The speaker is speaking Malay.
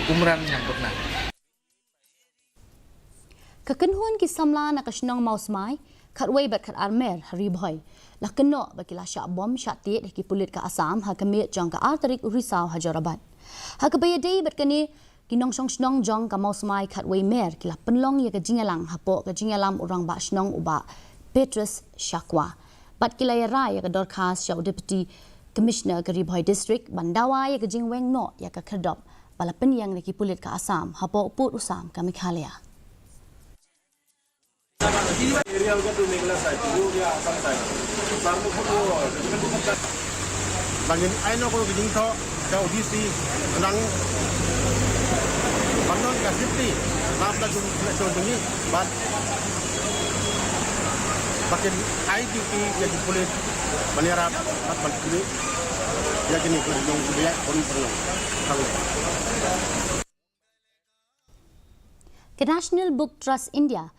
kumran yang pernah. Kekenhuan kisamla nak Shnong Mawsmai khatway bat khat armer hari boy la keno bakila syak bom syak tit ki Pulit ka Assam ha kemit jong ka artarik urisau ha jorabat ha kebaya dei bat kani ki Nongshong Shnong jong ka Mawsmai khatway mer kila penlong ya ka jingalang ha po ka jingalam urang ba Shnong uba Petrus Shakwa bat kila ya rai ya ka dorkas syak deputy commissioner ka Riboy district Dawa ya ka jingweng no ya ka khadop bala penyang ki Pulit ka Assam ha po put usam ka Mikhalia. Aerial का तो मेघला साइड वो क्या आसाम साइड सामने फोटो बांगिन आइनो को गिदिं थो का ओडीसी नंग बंदन का सिटी माफ ला जुम जुमी बात बाकिन IDP या di Pulit Banyara at Balkiri ya gini ko yung kuya kon perlu kalau National Book Trust India